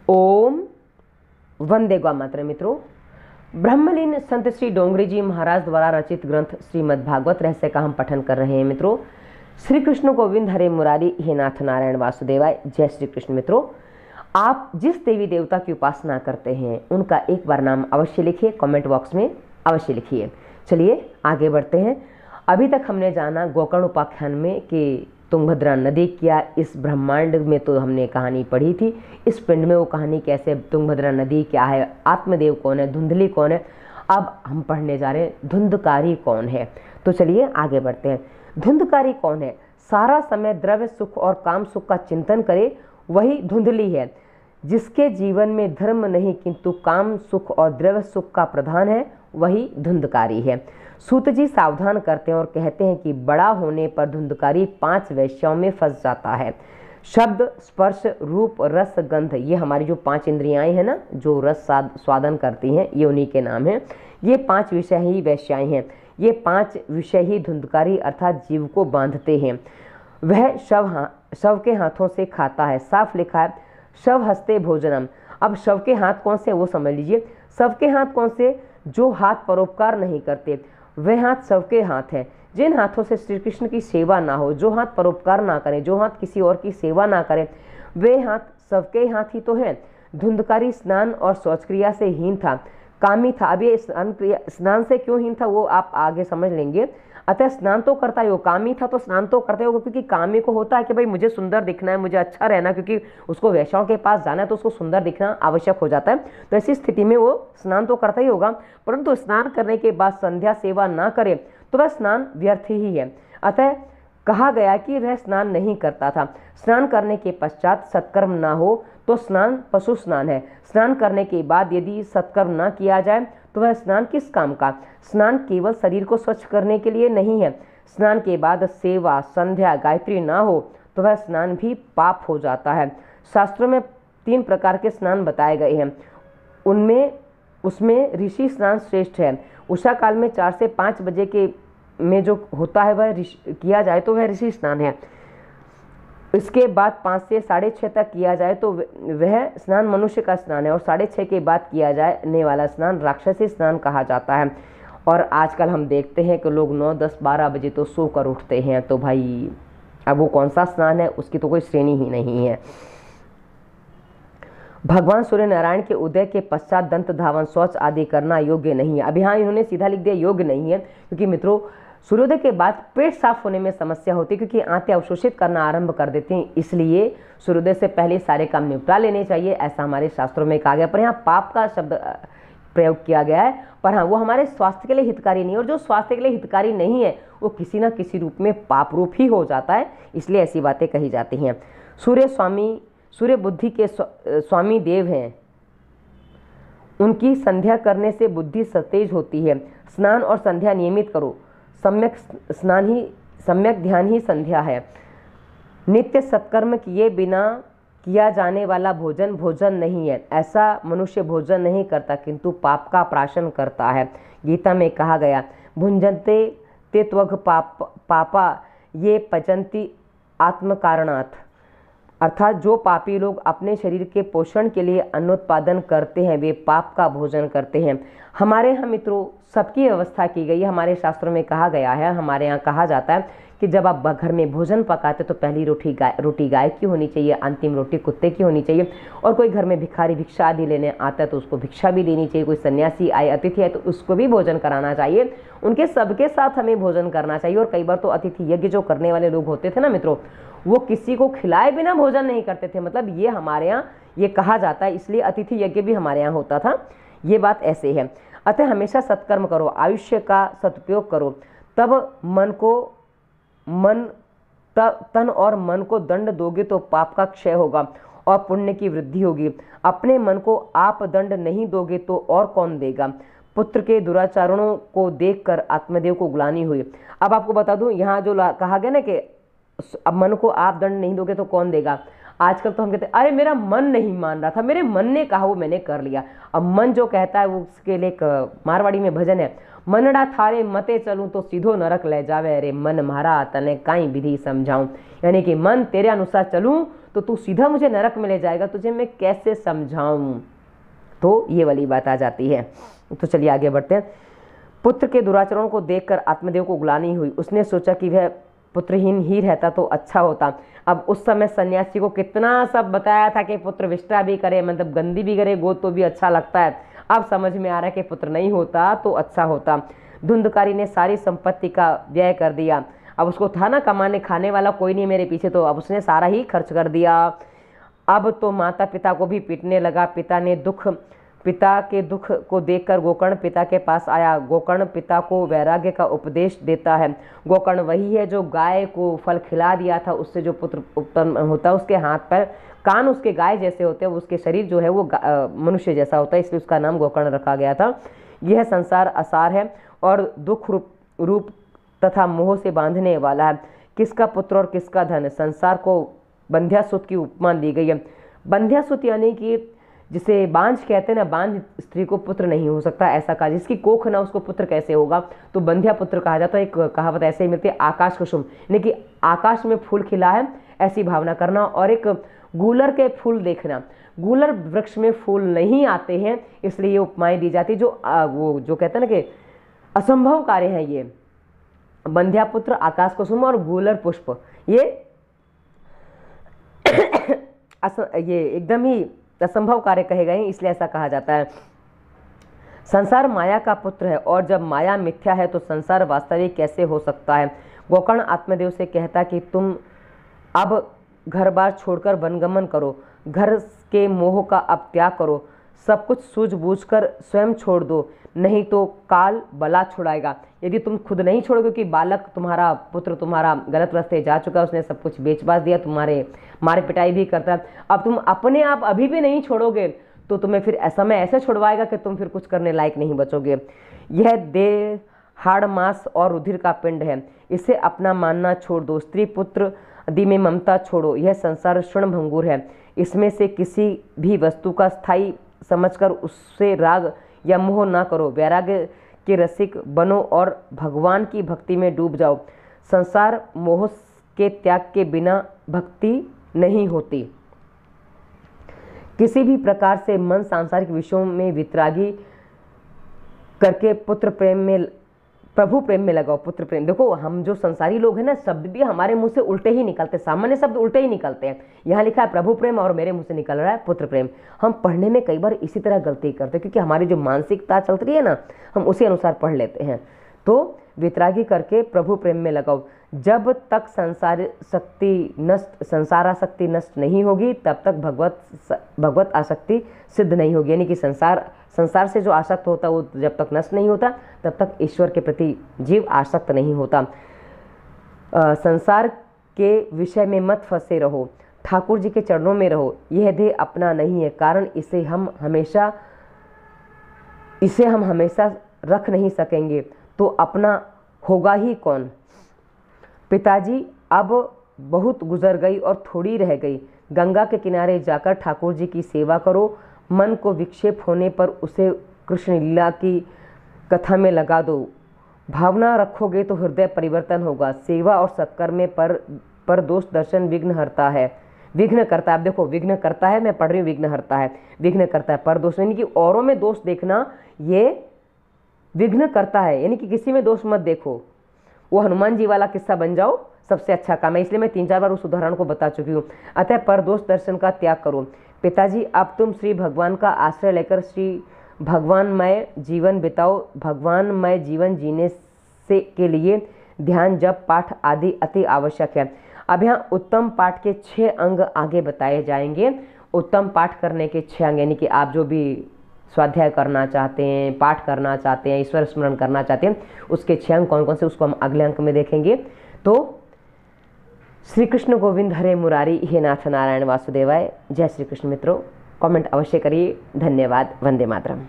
ओम वंदे गौ मातरम। मित्रों, ब्रह्मलीन संत श्री डोंगरी जी महाराज द्वारा रचित ग्रंथ श्रीमद् भागवत रहस्य का हम पठन कर रहे हैं। मित्रों, श्री कृष्ण गोविंद हरे मुरारी, हे नाथ नारायण वासुदेवाय, जय श्री कृष्ण। मित्रों, आप जिस देवी देवता की उपासना करते हैं उनका एक बार नाम अवश्य लिखिए, कमेंट बॉक्स में अवश्य लिखिए। चलिए आगे बढ़ते हैं। अभी तक हमने जाना गोकर्ण उपाख्यान में कि तुंगभद्रा नदी क्या, इस ब्रह्मांड में तो हमने कहानी पढ़ी थी, इस पिंड में वो कहानी कैसे, तुंगभद्रा नदी क्या है, आत्मदेव कौन है, धुंधली कौन है। अब हम पढ़ने जा रहे हैं धुंधकारी कौन है। तो चलिए आगे बढ़ते हैं। धुंधकारी कौन है? सारा समय द्रव्य सुख और काम सुख का चिंतन करे वही धुंधली है। जिसके जीवन में धर्म नहीं किंतु काम सुख और द्रव्य सुख का प्रधान है, वही धुंधकारी है। सूत जी सावधान करते हैं और कहते हैं कि बड़ा होने पर धुंधकारी 5 वैश्याओं में फंस जाता है। शब्द, स्पर्श, रूप, रस, गंध, ये हमारी जो 5 इंद्रियाएं हैं ना, जो रस स्वादन करती हैं, ये उन्हीं के नाम हैं। ये 5 विषय ही वैश्याएं हैं। ये 5 विषय ही धुंधकारी अर्थात जीव को बांधते हैं। वह शव के हाथों से खाता है। साफ लिखा है, शव हस्ते भोजनम। अब शव के हाथ कौन से, वो समझ लीजिए। शव के हाथ कौन से? जो हाथ परोपकार नहीं करते, वह हाथ शव के हाथ है। जिन हाथों से श्री कृष्ण की सेवा ना हो, जो हाथ परोपकार ना करें, जो हाथ किसी और की सेवा ना करें, वे हाथ शव के हाथ ही तो हैं। धुंधकारी स्नान और शौचक्रिया से हीन था, कामी था। अब ये स्नान से क्यों हीन था वो आप आगे समझ लेंगे। अतः स्नान तो करता ही हो, कामी था तो स्नान तो करते हो, क्योंकि कामी को होता है कि भाई मुझे सुंदर दिखना है, मुझे अच्छा रहना, क्योंकि उसको वैश्याओं के पास जाना है तो उसको सुंदर दिखना आवश्यक हो जाता है। तो ऐसी स्थिति में वो स्नान तो करता ही होगा, परंतु स्नान करने के बाद संध्या सेवा ना करे तो वह स्नान व्यर्थ ही है। अतः कहा गया कि वह स्नान नहीं करता था। स्नान करने के पश्चात सत्कर्म ना हो तो स्नान पशु स्नान है। स्नान करने के बाद यदि सत्कर्म ना किया जाए तो वह स्नान किस काम का? स्नान केवल शरीर को स्वच्छ करने के लिए नहीं है। स्नान के बाद सेवा, संध्या, गायत्री ना हो तो वह स्नान भी पाप हो जाता है। शास्त्रों में 3 प्रकार के स्नान बताए गए हैं। उसमें ऋषि स्नान श्रेष्ठ है। उषा काल में 4 से 5 बजे के में जो होता है वह किया जाए तो वह ऋषि स्नान है। इसके बाद 5 से 6:30 तक किया जाए तो वह स्नान मनुष्य का स्नान है, और 6:30 के बाद किया जाने वाला स्नान राक्षसी स्नान कहा जाता है। और आजकल हम देखते हैं कि लोग 9, 10, 12 बजे तो सो कर उठते हैं, तो भाई अब वो कौन सा स्नान है, उसकी तो कोई श्रेणी ही नहीं है। भगवान सूर्य नारायण के उदय के पश्चात दंत धावन, शौच आदि करना योग्य नहीं है। अभी हाँ इन्होंने सीधा लिख दिया योग्य नहीं है, क्योंकि मित्रों सूर्योदय के बाद पेट साफ होने में समस्या होती है, क्योंकि आंतें अवशोषित करना आरंभ कर देती हैं। इसलिए सूर्योदय से पहले सारे काम निपटा लेने चाहिए, ऐसा हमारे शास्त्रों में कहा गया। पर यहाँ पाप का शब्द प्रयोग किया गया है, पर हाँ वो हमारे स्वास्थ्य के लिए हितकारी नहीं है, और जो स्वास्थ्य के लिए हितकारी नहीं है वो किसी न किसी रूप में पाप रूप ही हो जाता है, इसलिए ऐसी बातें कही जाती हैं। सूर्य बुद्धि के स्वामी देव हैं, उनकी संध्या करने से बुद्धि सतेज होती है। स्नान और संध्या नियमित करो, सम्यक ध्यान ही संध्या है। नित्य सत्कर्म किए बिना किया जाने वाला भोजन नहीं है। ऐसा मनुष्य भोजन नहीं करता किंतु पाप का प्राशन करता है। गीता में कहा गया, भुंजन्ते ते त्वघ पापा ये पचन्ति आत्मकारणात्, अर्थात जो पापी लोग अपने शरीर के पोषण के लिए अन्नोत्पादन करते हैं वे पाप का भोजन करते हैं। हमारे यहाँ मित्रों सबकी व्यवस्था की गई है। हमारे शास्त्रों में कहा गया है, हमारे यहाँ कहा जाता है कि जब आप घर में भोजन पकाते तो पहली रोटी गाय की होनी चाहिए, अंतिम रोटी कुत्ते की होनी चाहिए, और कोई घर में भिखारी भिक्षा आदि लेने आता है तो उसको भिक्षा भी देनी चाहिए। कोई सन्यासी आए, अतिथि आए तो उसको भी भोजन कराना चाहिए। उनके सबके साथ हमें भोजन करना चाहिए। और कई बार तो अतिथि यज्ञ जो करने वाले लोग होते थे ना मित्रों, वो किसी को खिलाए बिना भोजन नहीं करते थे। मतलब ये हमारे यहाँ ये कहा जाता है, इसलिए अतिथि यज्ञ भी हमारे यहाँ होता था। ये बात ऐसे है। अतः हमेशा सत्कर्म करो, आयुष्य का सदुपयोग करो, तब तन और मन को दंड दोगे तो पाप का क्षय होगा और पुण्य की वृद्धि होगी। अपने मन को आप दंड नहीं दोगे तो और कौन देगा। पुत्र के दुराचरणों को देखकर आत्मदेव को ग्लानि हुई। अब आपको बता दूं, यहाँ जो कहा गया ना कि अब मन को आप दंड नहीं दोगे तो कौन देगा। आजकल तो हम कहते हैं अरे मेरा मन नहीं मान रहा था, मेरे मन ने कहा वो मैंने कर लिया। अब मन जो कहता है वो उसके लिए एक मारवाड़ी में भजन है, मनड़ा थारे मते चलूं तो सीधो नरक ले जावे, अरे मन मारा तने काई विधि समझाऊं। यानी कि मन तेरे अनुसार चलूं तो तू सीधा मुझे नरक में ले जाएगा, तुझे मैं कैसे समझाऊं। तो ये वाली बात आ जाती है। तो चलिए आगे बढ़ते हैं। पुत्र के दुराचरणों को देखकर आत्मदेव को ग्लानि हुई। उसने सोचा कि वह पुत्रहीन ही रहता तो अच्छा होता। अब उस समय सन्यासी को कितना सब बताया था कि पुत्र विष्टा भी करे, मतलब गंदी भी करे गोद तो भी अच्छा लगता है। अब समझ में आ रहा है कि पुत्र नहीं होता तो अच्छा होता। धुंधकारी ने सारी संपत्ति का व्यय कर दिया। अब उसको था ना कमाने खाने वाला कोई नहीं मेरे पीछे, तो अब उसने सारा ही खर्च कर दिया। अब तो माता पिता को भी पीटने लगा। पिता के दुख को देखकर गोकर्ण पिता के पास आया। गोकर्ण पिता को वैराग्य का उपदेश देता है। गोकर्ण वही है जो गाय को फल खिला दिया था, उससे जो पुत्र उत्पन्न होता है, उसके हाथ पर कान उसके गाय जैसे होते हैं, उसके शरीर जो है वो मनुष्य जैसा होता है, इसलिए उसका नाम गोकर्ण रखा गया था। यह संसार असार है और दुख रूप तथा मोह से बांधने वाला है। किसका पुत्र और किसका धन, संसार को बंध्यासुत की उपमा दी गई है। बंध्यासुत यानी कि जिसे बांझ कहते हैं ना, बांझ स्त्री को पुत्र नहीं हो सकता, ऐसा कहा। जिसकी कोख ना उसको पुत्र कैसे होगा, तो बंध्या पुत्र कहा जाता है। एक कहावत ऐसे ही मिलती है, आकाश कुसुम, यानी कि आकाश में फूल खिला है ऐसी भावना करना। और एक गूलर के फूल देखना, गूलर वृक्ष में फूल नहीं आते हैं, इसलिए ये उपमाएं दी जाती, जो वो जो कहते हैं ना कि असंभव कार्य है। ये बंध्या पुत्र, आकाश कुसुम और गूलर पुष्प, ये एकदम ही असंभव कार्य कहे गए हैं, इसलिए ऐसा कहा जाता है। संसार माया का पुत्र है और जब माया मिथ्या है तो संसार वास्तविक कैसे हो सकता है। गोकर्ण आत्मदेव से कहता कि तुम अब घर बार छोड़कर वनगमन करो, घर के मोह का अब त्याग करो, सब कुछ सूझबूझकर स्वयं छोड़ दो, नहीं तो काल बला छुड़ाएगा। यदि तुम खुद नहीं छोड़ोगे, क्योंकि बालक तुम्हारा पुत्र तुम्हारा गलत रास्ते जा चुका है, उसने सब कुछ बेच बाच दिया, तुम्हारे मारे पिटाई भी करता है। अब तुम अपने आप अभी भी नहीं छोड़ोगे तो तुम्हें फिर समय ऐसे छुड़वाएगा कि तुम फिर कुछ करने लायक नहीं बचोगे। यह देह हाड़ मांस और रुधिर का पिंड है, इसे अपना मानना छोड़ दो। स्त्री पुत्र आदि में ममता छोड़ो। यह संसार क्षणभंगुर है, इसमें से किसी भी वस्तु का स्थायी समझकर उससे राग या मोह ना करो। वैराग्य के रसिक बनो और भगवान की भक्ति में डूब जाओ। संसार मोह के त्याग के बिना भक्ति नहीं होती। किसी भी प्रकार से मन सांसारिक विषयों में वितरागी करके प्रभु प्रेम में लगाओ। पुत्र प्रेम, देखो हम जो संसारी लोग हैं ना, शब्द भी हमारे मुंह से उल्टे ही निकलते, सामान्य शब्द उल्टे ही निकलते हैं। यहाँ लिखा है प्रभु प्रेम और मेरे मुंह से निकल रहा है पुत्र प्रेम। हम पढ़ने में कई बार इसी तरह गलती करते हैं, क्योंकि हमारी जो मानसिकता चल रही है ना, हम उसी अनुसार पढ़ लेते हैं। तो वितरागी करके प्रभु प्रेम में लगाओ। जब तक संसारासक्ति नष्ट नहीं होगी, तब तक भगवत आसक्ति सिद्ध नहीं होगी। यानी कि संसार से जो आसक्त होता है वो जब तक नष्ट नहीं होता, तब तक ईश्वर के प्रति जीव आसक्त नहीं होता। संसार के विषय में मत फंसे रहो, ठाकुर जी के चरणों में रहो। यह देह अपना नहीं है, कारण इसे हम हमेशा रख नहीं सकेंगे, तो अपना होगा ही कौन। पिताजी अब बहुत गुजर गई और थोड़ी रह गई। गंगा के किनारे जाकर ठाकुर जी की सेवा करो। मन को विक्षेप होने पर उसे कृष्ण लीला की कथा में लगा दो। भावना रखोगे तो हृदय परिवर्तन होगा। सेवा और सत्कर्म में पर दोष दर्शन विघ्न हरता है, विघ्न करता है। अब देखो विघ्न करता है, मैं पढ़ रही हूँ विघ्न हरता है, विघ्न करता है। पर दोष यानी कि औरों में दोष देखना ये विघ्न करता है, यानी कि किसी में दोष मत देखो। वो हनुमान जी वाला किस्सा बन जाओ, सबसे अच्छा काम है। इसलिए मैं 3-4 बार उस उदाहरण को बता चुकी हूँ। अतः परदोष दर्शन का त्याग करो। पिताजी अब तुम श्री भगवान का आश्रय लेकर श्री भगवानमय जीवन बिताओ। भगवानमय जीवन जीने के लिए ध्यान, जप, पाठ आदि अति आवश्यक है। अब यहाँ उत्तम पाठ के 6 अंग आगे बताए जाएंगे। उत्तम पाठ करने के 6 अंग, यानी कि आप जो भी स्वाध्याय करना चाहते हैं, पाठ करना चाहते हैं, ईश्वर स्मरण करना चाहते हैं, उसके 6 अंग कौन कौन से, उसको हम अगले अंक में देखेंगे। तो श्री कृष्ण गोविंद हरे मुरारी, हे नाथ नारायण वासुदेवाय। जय श्री कृष्ण। मित्रों कमेंट अवश्य करिए। धन्यवाद। वंदे मातरम।